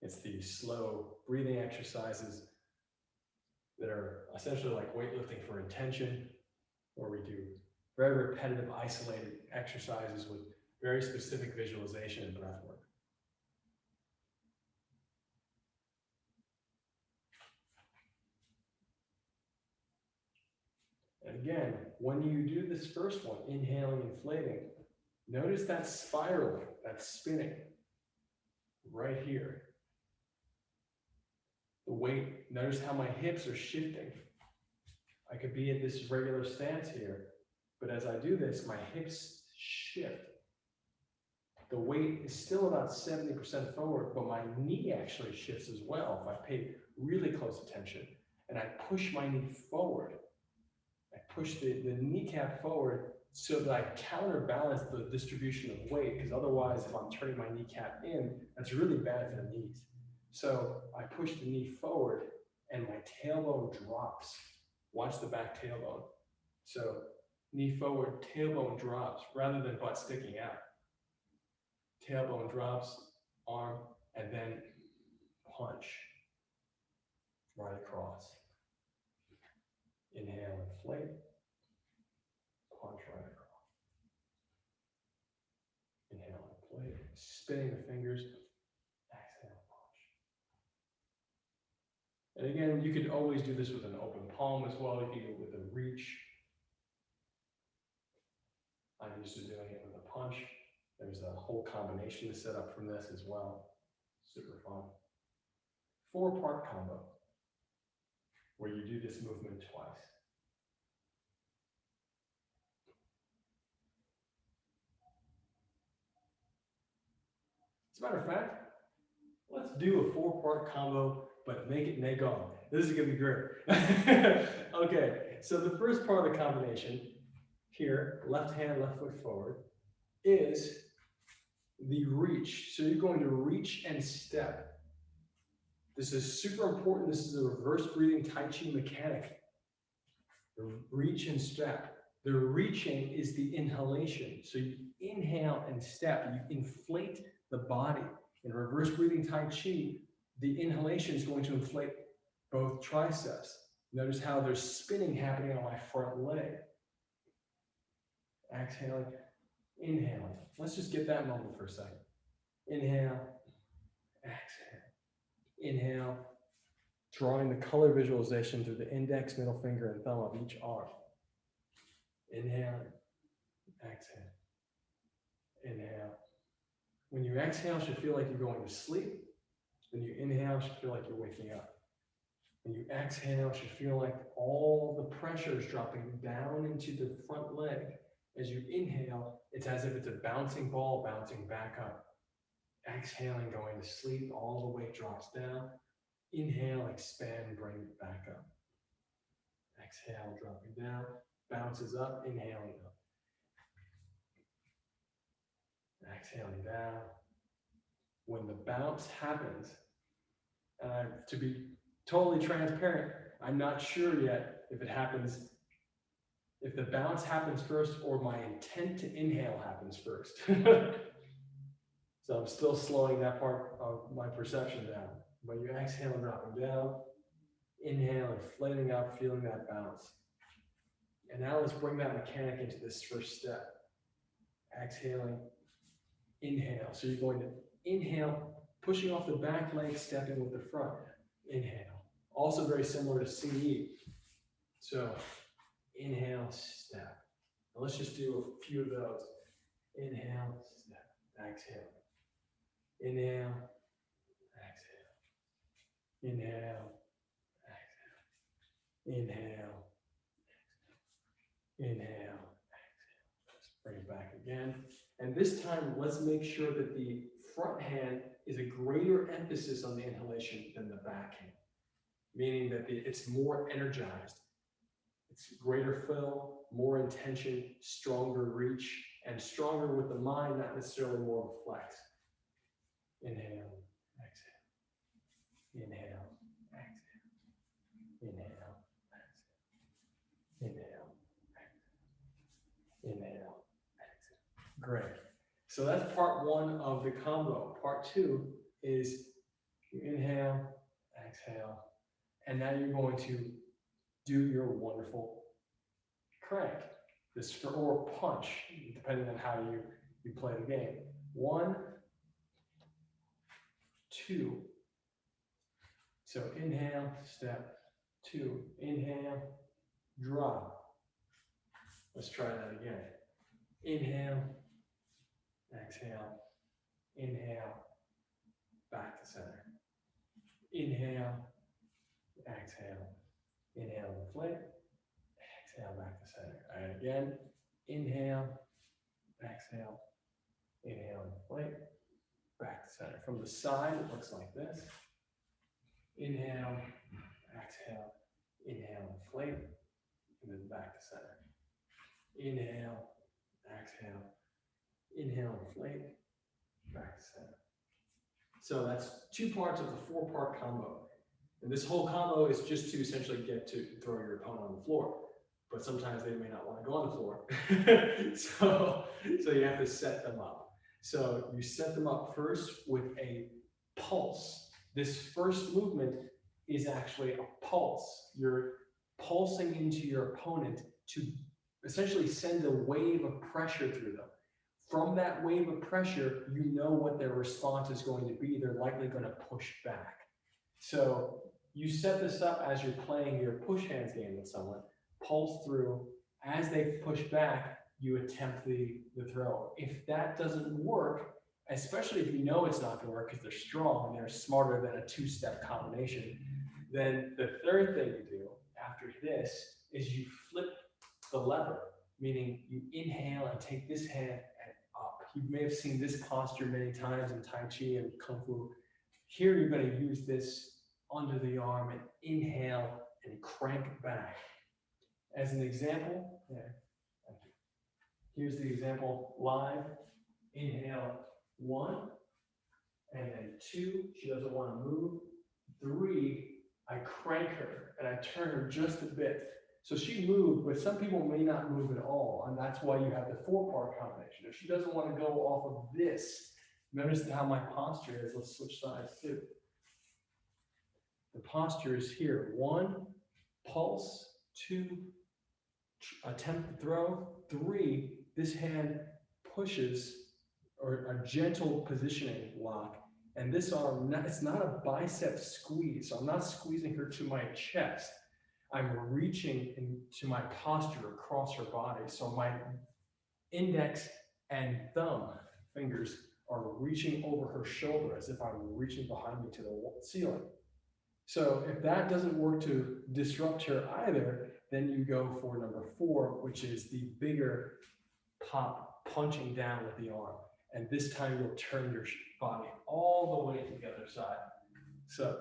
[SPEAKER 1] It's the slow breathing exercises that are essentially like weightlifting for intention, where we do very repetitive, isolated exercises with very specific visualization and breath work. And again, when you do this first one, inhaling, inflating, notice that spiraling, that spinning right here. The weight, notice how my hips are shifting. I could be in this regular stance here, but as I do this, my hips shift. The weight is still about 70% forward, but my knee actually shifts as well if I pay really close attention. And I push my knee forward. I push the kneecap forward so that I counterbalance the distribution of weight, because otherwise, if I'm turning my kneecap in, that's really bad for the knees. So I push the knee forward and my tailbone drops. Watch the back tailbone. So knee forward, tailbone drops rather than butt sticking out. Tailbone drops, arm, and then punch right across. Inhale, inflate, punch right across. Inhale, inflate, spinning the fingers, exhale, punch. And again, you could always do this with an open palm as well. You can do it with a reach. I'm used to doing it with a punch. There's a whole combination to set up from this as well. Super fun. 4-part combo where you do this movement twice. As a matter of fact, let's do a 4-part combo, but make it Nagong. This is gonna be great. Okay, so the first part of the combination here, left hand, left foot forward, is the reach. So you're going to reach and step. This is super important. This is a reverse breathing Tai Chi mechanic. The reach and step. The reaching is the inhalation. So you inhale and step. You inflate the body. In reverse breathing Tai Chi, the inhalation is going to inflate both triceps. Notice how there's spinning happening on my front leg. Exhaling, inhaling. Let's just get that moment for a second. Inhale, exhale. Inhale, drawing the color visualization through the index, middle finger, and thumb of each arm. Inhale, exhale. Inhale. When you exhale, you should feel like you're going to sleep. When you inhale, you should feel like you're waking up. When you exhale, you should feel like all the pressure is dropping down into the front leg. As you inhale, it's as if it's a bouncing ball bouncing back up. Exhaling, going to sleep, all the weight drops down. Inhale, expand, bring it back up. Exhale, dropping down, bounces up, inhaling up. Exhaling down. When the bounce happens, to be totally transparent, I'm not sure yet if it happens, if the bounce happens first or my intent to inhale happens first. So I'm still slowing that part of my perception down. When you exhale, dropping down, inhale, inflating up, feeling that bounce. And now let's bring that mechanic into this first step. Exhaling, inhale. So you're going to inhale, pushing off the back leg, stepping with the front. Inhale. Also very similar to CE. So inhale, step. Now let's just do a few of those. Inhale, step, exhale. Inhale, exhale. Inhale, exhale. Inhale, exhale. Inhale, exhale. Let's bring it back again. And this time, let's make sure that the front hand is a greater emphasis on the inhalation than the back hand, meaning that it's more energized. It's greater fill, more intention, stronger reach, and stronger with the mind, not necessarily more of a flex. Inhale, exhale. Inhale, exhale. Inhale, exhale. Inhale, exhale. Inhale, exhale. Great. So that's part one of the combo. Part two is you inhale, exhale, and now you're going to do your wonderful crank, or punch, depending on how you play the game. 1, 2. So inhale, step, 2. Inhale, drop. Let's try that again. Inhale, exhale, inhale, back to center. Inhale, exhale, inhale, inflate, exhale, back to center. All right, again, inhale, exhale, inhale, inflate, back to center. From the side, it looks like this. Inhale, exhale, inhale, inflate, and then back to center. Inhale, exhale, inhale, inflate, back to center. So that's 2 parts of the 4-part combo. And this whole combo is just to essentially get to throw your opponent on the floor. But sometimes they may not want to go on the floor. so you have to set them up. So you set them up first with a pulse. This first movement is actually a pulse. You're pulsing into your opponent to essentially send a wave of pressure through them. From that wave of pressure, you know what their response is going to be. They're likely going to push back. So you set this up as you're playing your push hands game with someone, pulse through. As they push back, you attempt the throw. If that doesn't work, especially if you know it's not going to work because they're strong and they're smarter than a 2-step combination, then the third thing you do after this is you flip the lever, meaning you inhale and take this hand and up. You may have seen this posture many times in Tai Chi and Kung Fu. Here, you're going to use this under the arm and inhale and crank it back. As an example, here's the example live. Inhale, 1, and then 2, she doesn't want to move. 3, I crank her and I turn her just a bit. So she moved, but some people may not move at all, and that's why you have the 4-part combination. If she doesn't want to go off of this, notice how my posture is. Let's switch sides too. The posture is here. 1, pulse. 2, attempt to throw. 3, this hand pushes, or a gentle positioning lock. And this arm, it's not a bicep squeeze. So I'm not squeezing her to my chest. I'm reaching into my posture across her body. So my index and thumb fingers are reaching over her shoulder as if I'm reaching behind me to the ceiling. So if that doesn't work to disrupt her either, then you go for number 4, which is the bigger pop, punching down with the arm. And this time you'll turn your body all the way to the other side. So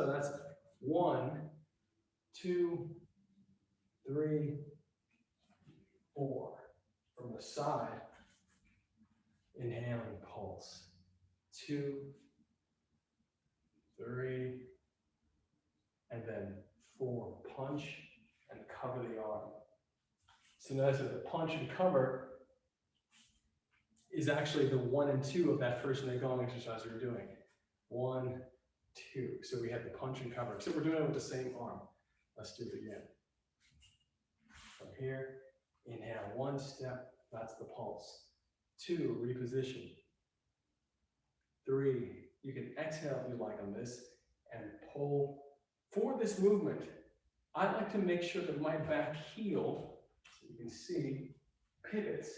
[SPEAKER 1] that's 1, 2, 3, 4. From the side, inhaling pulse. 2, 3, and then 4. Punch and cover the arm. So notice that the punch and cover is actually the 1 and 2 of that first Neigong exercise we were doing. 1, 2. So we have the punch and cover. So we're doing it with the same arm. Let's do it again. From here, inhale 1 step, that's the pulse. 2, reposition. 3, you can exhale if you like on this, and pull. For this movement, I like to make sure that my back heel, so you can see, pivots.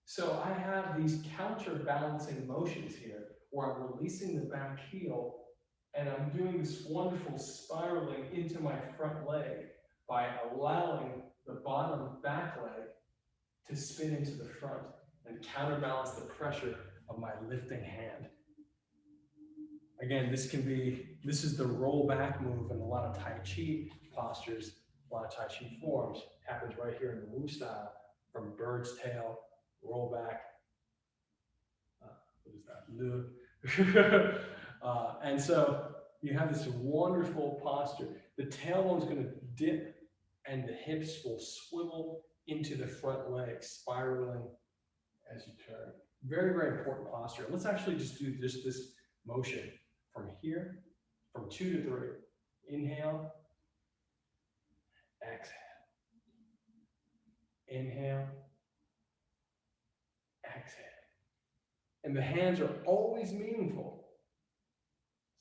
[SPEAKER 1] So I have these counterbalancing motions here where I'm releasing the back heel and I'm doing this wonderful spiraling into my front leg by allowing the bottom back leg to spin into the front and counterbalance the pressure of my lifting hand. Again, this is the roll back move in a lot of Tai Chi postures, a lot of Tai Chi forms. Happens right here in the Wu style, from bird's tail, roll back. What is that? And so you have this wonderful posture. The tailbone is going to dip and the hips will swivel into the front leg, spiraling as you turn. Very, very important posture. Let's actually just do this motion from here, from 2 to 3. Inhale, exhale. Inhale, exhale. And the hands are always meaningful.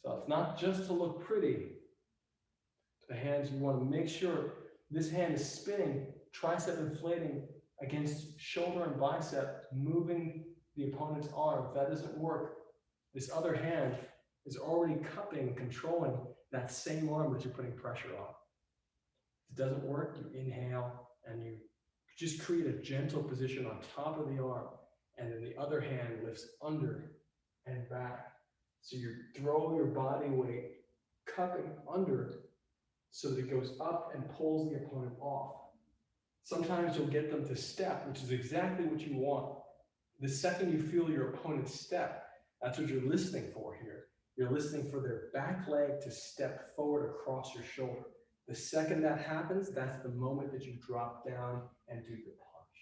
[SPEAKER 1] So it's not just to look pretty. The hands, you want to make sure this hand is spinning, tricep inflating against shoulder and bicep, moving the opponent's arm. If that doesn't work, this other hand is already cupping, controlling that same arm that you're putting pressure on. If it doesn't work, you inhale and you just create a gentle position on top of the arm, and then the other hand lifts under and back. So you throw your body weight, cupping under, so that it goes up and pulls the opponent off. Sometimes you'll get them to step, which is exactly what you want. The second you feel your opponent's step, that's what you're listening for here. You're listening for their back leg to step forward across your shoulder. The second that happens, that's the moment that you drop down and do the punch.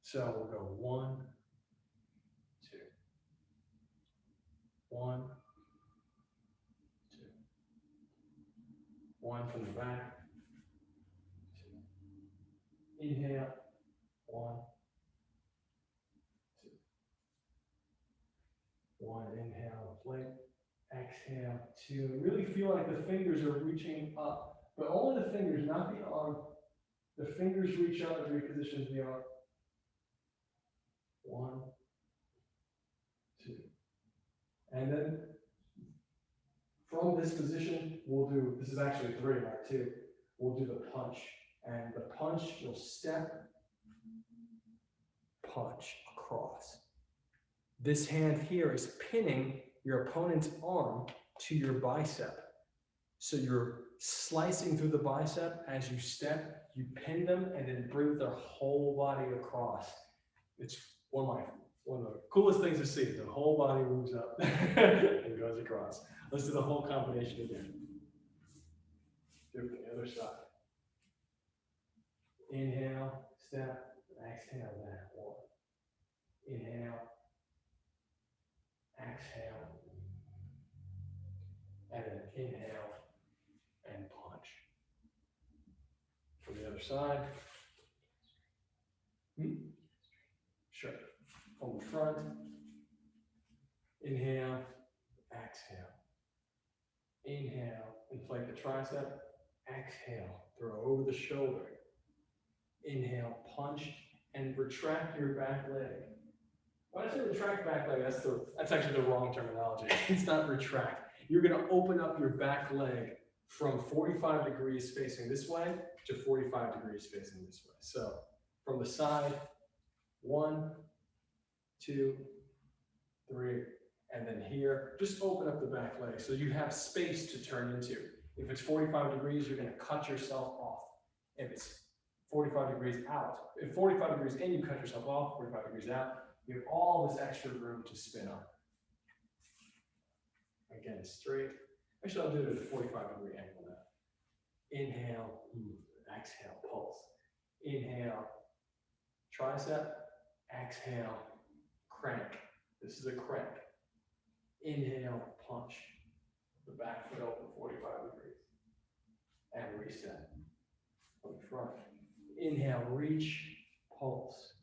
[SPEAKER 1] So we'll go 1, 2. 1, 2. 1 from the back. 2. Inhale. 1, 2. 1, inhale, plate. Exhale, 2. Really feel like the fingers are reaching up, but only the fingers, not the arm. The fingers reach up and repositions the arm. 1, 2. And then from this position, we'll do, this is actually 3, not 2. We'll do the punch. And the punch, you'll step,
[SPEAKER 2] punch across. This hand here is pinning your opponent's arm to your bicep. So you're slicing through the bicep as you step, you pin them, and then bring their whole body across. It's one of the coolest things to see. The whole body moves up and goes across. Let's do the whole combination again. Do it from the other side. Inhale, step, exhale, down. One. Inhale, exhale, and then inhale and punch. From the other side. Sure. From the front. Inhale, exhale. Inhale, inflate the tricep. Exhale, throw over the shoulder. Inhale, punch, and retract your back leg. When I say retract back leg, that's actually the wrong terminology. It's not retract. You're going to open up your back leg from 45 degrees facing this way to 45 degrees facing this way. So from the side, 1, 2, 3, and then here, just open up the back leg so you have space to turn into. If it's 45 degrees, you're going to cut yourself off. If it's 45 degrees out, if 45 degrees in, you cut yourself off, 45 degrees out, you have all this extra room to spin up. Again, straight. Actually, I'll do it at a 45-degree angle now. Inhale, exhale, pulse. Inhale, tricep, exhale, crank. This is a crank. Inhale, punch. The back foot open 45 degrees. And reset. From the front. Inhale, reach, pulse.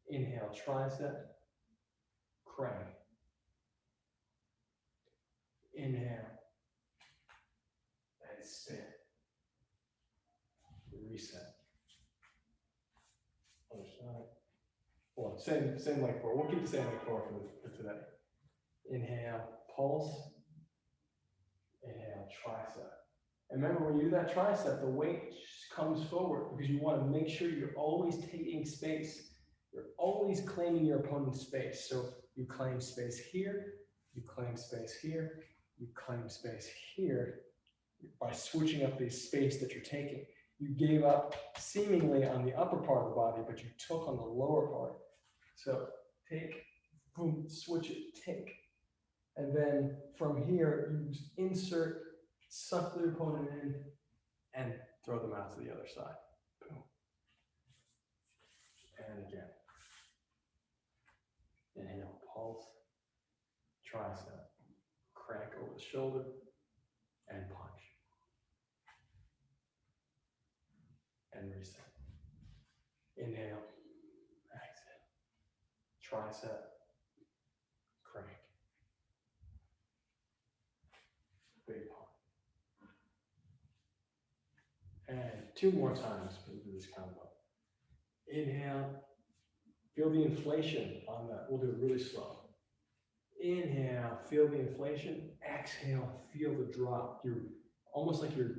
[SPEAKER 2] Inhale, tricep, crank. Inhale, and spin. Reset. Other side. Well, same leg forward. We'll keep the same leg forward for today. Inhale, pulse. Inhale, tricep. And remember, when you do that tricep, the weight comes forward because you want to make sure you're always taking space. You're always claiming your opponent's space. So you claim space here, you claim space here, you claim space here. By switching up the space that you're taking, you gave up seemingly on the upper part of the body, but you took on the lower part. So take, boom, switch it, take. And then from here, you insert, suck the opponent in, and throw them out to the other side. Boom. And again. Inhale, pulse, tricep, crank over the shoulder, and punch. And reset. Inhale, exhale, tricep, crank. Big punch. And 2 more times we'll do this combo. Inhale, feel the inflation on that. We'll do it really slow. Inhale, feel the inflation. Exhale, feel the drop. You're almost like you're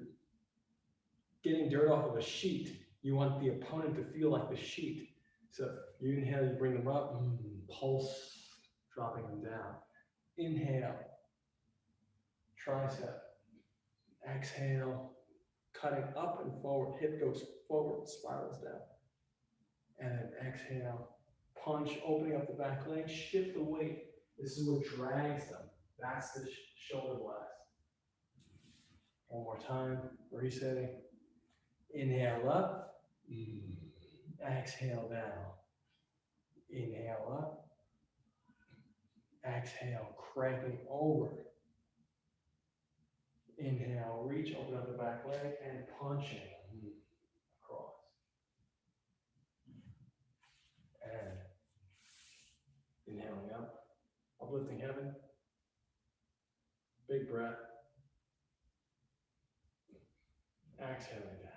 [SPEAKER 2] getting dirt off of a sheet. You want the opponent to feel like the sheet. So you inhale, you bring them up, pulse, dropping them down. Inhale, tricep. Exhale, cutting up and forward. Hip goes forward, spirals down. And then exhale, punch, opening up the back leg, shift the weight. This is what drags them. That's the shoulder blast. One more time, resetting. Inhale up, exhale down. Inhale up, exhale, cranking over. Inhale, reach, open up the back leg, and punching across. And inhaling up, uplifting heaven. Big breath. Exhaling down.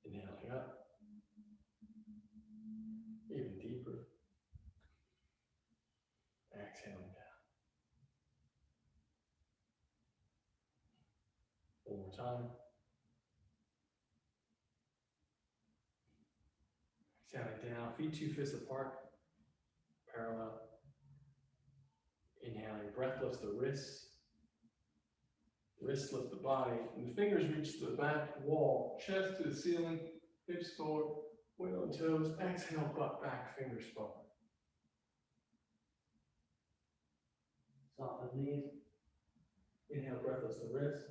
[SPEAKER 2] Inhaling up. Even deeper. Exhaling down. One more time. Exhaling down, feet 2 fists apart, parallel. Inhaling, breath lifts the wrists. Wrists lift the body, and the fingers reach the back wall, chest to the ceiling, hips forward, weight on toes. Exhale, butt back, fingers forward. Soften the knees. Inhale, breath lifts the wrist.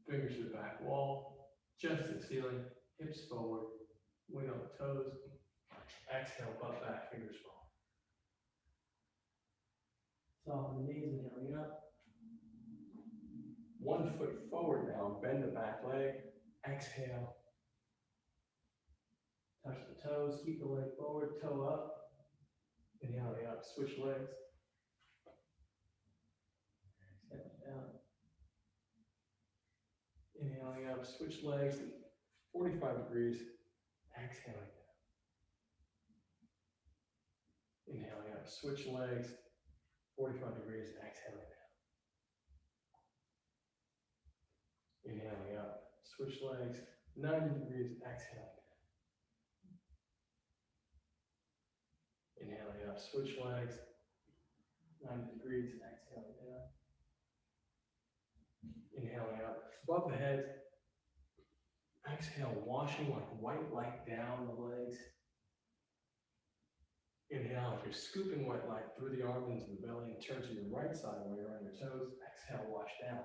[SPEAKER 2] Fingers to the back wall, chest to the ceiling, hips forward, weight on the toes. Exhale, butt back, fingers forward. Soften the knees, inhaling up. 1 foot forward now, bend the back leg. Exhale. Touch the toes, keep the leg forward, toe up. Inhaling up, switch legs. Exhaling down. Inhaling up, switch legs, 45 degrees. Exhaling down. Inhaling up, switch legs, 45 degrees. Exhaling down. Inhaling up, switch legs, 90 degrees. Exhaling down. Inhaling up, switch legs, 90 degrees. Exhaling down. Inhaling up, above the head. Exhale, washing like white light down the legs. Inhale, if you're scooping white light through the arms into the belly and turn to your right side while you're on your toes. Exhale, wash down.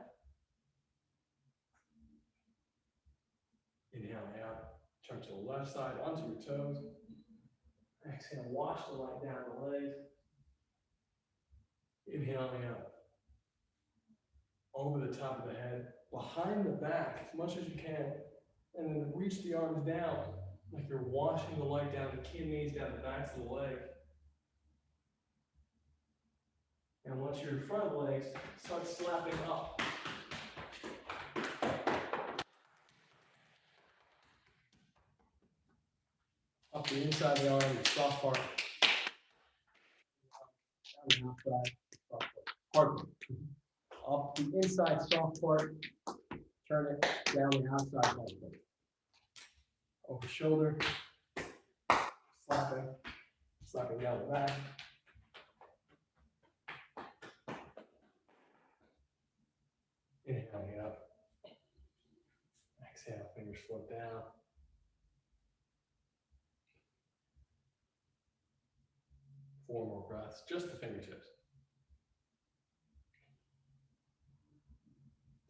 [SPEAKER 2] Inhaling up, turn to the left side onto your toes. Exhale, wash the light down the legs. Inhaling up, over the top of the head, behind the back as much as you can, and then reach the arms down like you're washing the light down the kidneys, down the backs of the leg. And once you're in front of the legs, start slapping up. Up the inside of the arm, the soft part. Down the outside, soft part. Hard part. Up the inside soft part, turn it down the outside hard part. Over shoulder, slapping down the back. Inhaling up. Exhale, fingers float down. Four more breaths, just the fingertips.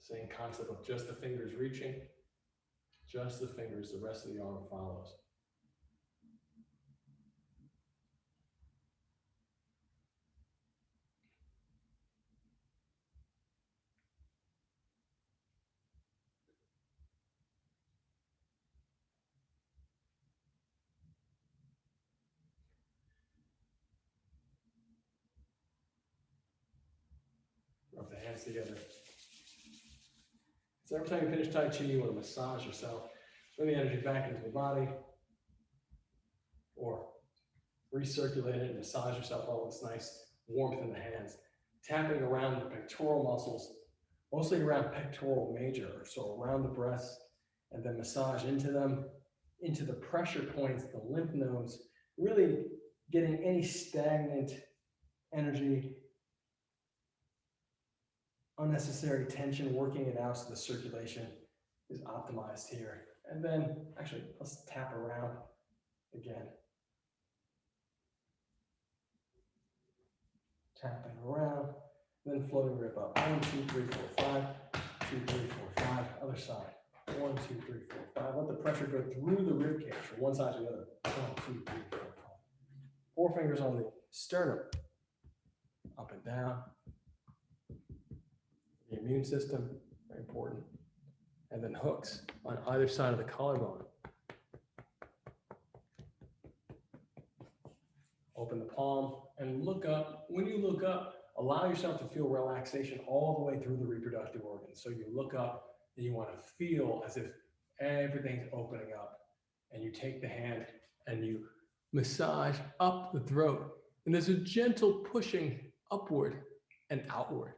[SPEAKER 2] Same concept of just the fingers reaching, just the fingers, the rest of the arm follows. Rub the hands together. So every time you finish Tai Chi, you want to massage yourself, bring the energy back into the body, or recirculate it and massage yourself all this nice warmth in the hands, tapping around the pectoral muscles, mostly around pectoral major, so around the breasts, and then massage into them, into the pressure points, the lymph nodes, really getting any stagnant energy, unnecessary tension, working it out so the circulation is optimized here. And then actually, let's tap around again. Tapping around, then floating rib up. 1, 2, 3, 4, 5. 2, 3, 4, 5. Other side. 1, 2, 3, 4, 5. Let the pressure go through the rib cage from one side to the other. 1, 2, 3, 4, 5. 4 fingers on the sternum. Up and down. The immune system, very important. And then hooks on either side of the collarbone. Open the palm and look up. When you look up, allow yourself to feel relaxation all the way through the reproductive organs. So you look up and you want to feel as if everything's opening up. And you take the hand and you massage up the throat. And there's a gentle pushing upward and outward.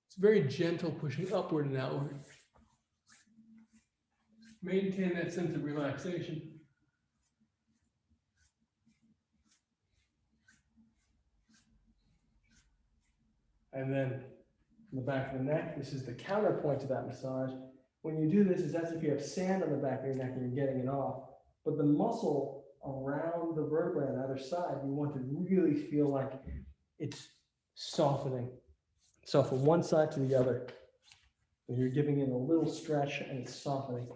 [SPEAKER 2] It's very gentle pushing upward and outward. maintain that sense of relaxation. And then in the back of the neck, this is the counterpoint to that massage. When you do this, it's as if you have sand on the back of your neck and you're getting it off. But the muscle around the vertebrae on the other side, you want to really feel like it's softening. So from one side to the other, and you're giving it a little stretch and it's softening.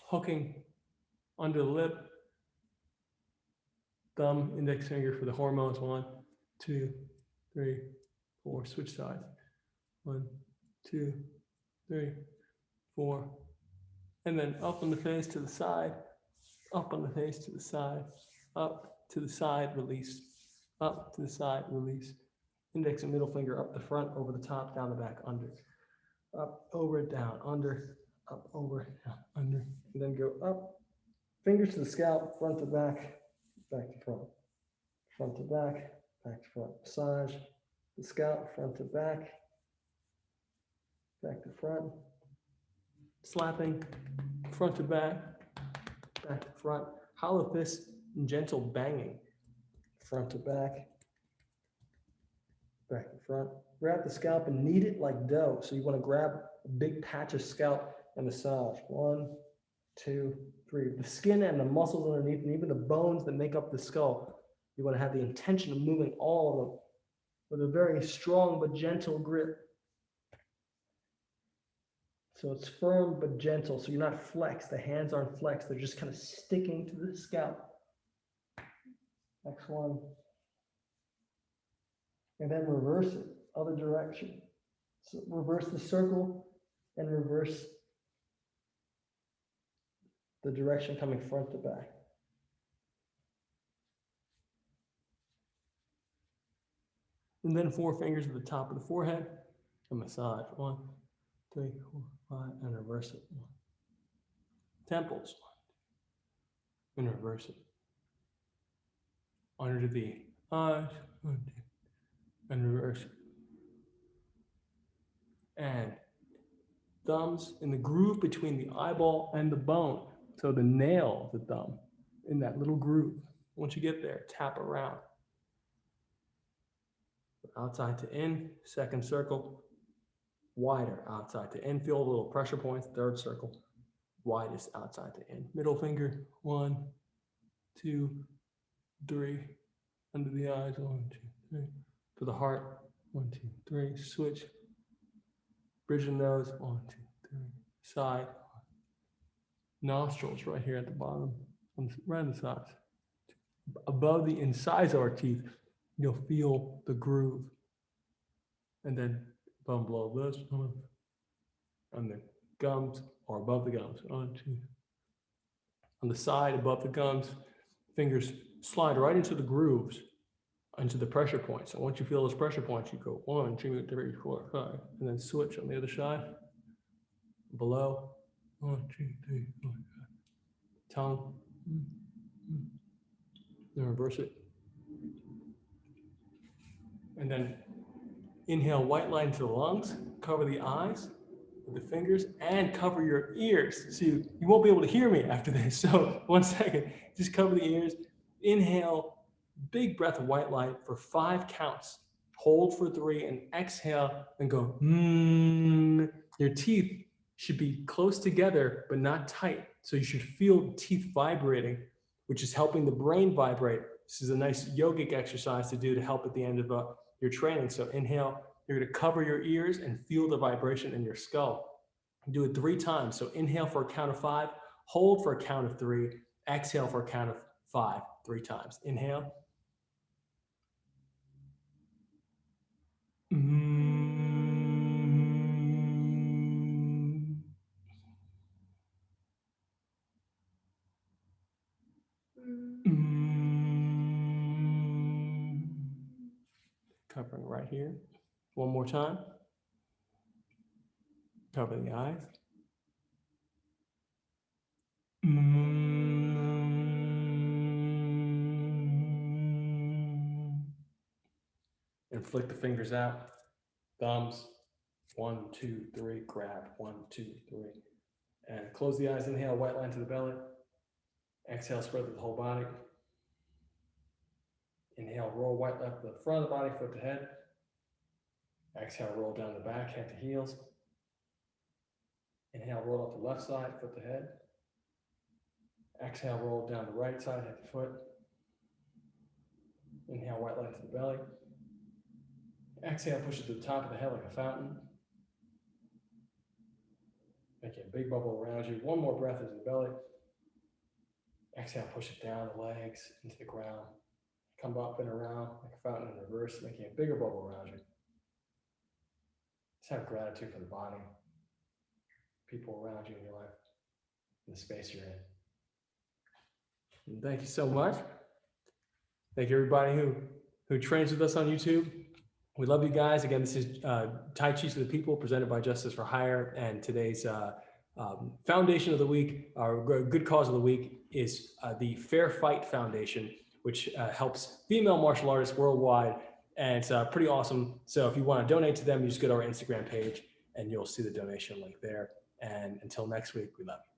[SPEAKER 2] Hooking under the lip, thumb, index finger for the hormones. 1, 2, 3, 4. Switch sides. 1, 2, 3, 4. And then up on the face to the side, up on the face to the side, up to the side, release, up to the side, release. Index and middle finger up the front, over the top, down the back, under. Up, over, down, under, up, over, down, under. And then go up, fingers to the scalp, front to back, back to front. Front to back, back to front. Massage the scalp, front to back, back to front. Slapping, front to back, back to front. Hollow fist and gentle banging, front to back, back to front. Grab the scalp and knead it like dough. So you want to grab a big patch of scalp and massage. 1, 2, 3. The skin and the muscles underneath, and even the bones that make up the skull, you want to have the intention of moving all of them with a very strong but gentle grip. So it's firm but gentle, so you're not flexed. The hands aren't flexed. They're just kind of sticking to the scalp. Next one. And then reverse it, other direction. So reverse the circle and reverse the direction coming front to back. And then 4 fingers at the top of the forehead and massage. 1, 3, 4, 5, and reverse it. Temples. And reverse it. Under the eyes. 1, 2, and reverse it. And thumbs in the groove between the eyeball and the bone. So the nail of the thumb in that little groove. Once you get there, tap around. Outside to in, second circle, wider outside to in. Feel a little pressure points, third circle, widest outside to in. Middle finger, 1, 2, 3. Under the eyes, 1, 2, 3. To the heart, 1, 2, 3. Switch. Bridge the nose, 1, 2, 3. Side. Nostrils right here at the bottom, right on the sides. Above the incisor teeth, you'll feel the groove. And then above and below this, on the gums or above the gums. 1, 2. On the side above the gums, fingers slide right into the grooves, into the pressure points. And once you feel those pressure points, you go 1, 2, 3, 4, 5, and then switch on the other side. Below, 1, 2, 3, 4, 5. Tongue. Then reverse it. And then inhale, white line to the lungs, cover the eyes with the fingers, and cover your ears. So you won't be able to hear me after this. So 1 second, just cover the ears. Inhale, big breath of white light for 5 counts. Hold for 3 and exhale and go, Your teeth should be close together, but not tight. So you should feel teeth vibrating, which is helping the brain vibrate. This is a nice yogic exercise to do to help at the end of your training. So inhale, you're going to cover your ears and feel the vibration in your skull. Do it 3 times. So inhale for a count of 5, hold for a count of 3, exhale for a count of 5, 3 times. Inhale. Covering right here. 1 more time. Cover the eyes. And flick the fingers out. Thumbs, 1, 2, 3, grab, 1, 2, 3. And close the eyes, inhale, white line to the belly. Exhale, spread to the whole body. Inhale, roll white left to the front of the body, foot to head. Exhale, roll down the back, head to heels. Inhale, roll up the left side, foot to head. Exhale, roll down the right side, head to foot. Inhale, white line to the belly. Exhale, push it to the top of the head like a fountain. Making a big bubble around you. One more breath into the belly. Exhale, push it down the legs, into the ground. Come up and around like a fountain in reverse, making a bigger bubble around you. Just have gratitude for the body, people around you in your life, and the space you're in. And thank you so much. Thank you everybody who trains with us on YouTube. We love you guys. Again, this is Tai Chi to the People, presented by Justice for Hire. And today's foundation of the week, our good cause of the week, is the Fair Fight Foundation, which helps female martial artists worldwide. And it's pretty awesome. So if you want to donate to them, you just go to our Instagram page and you'll see the donation link there. And until next week, we love you.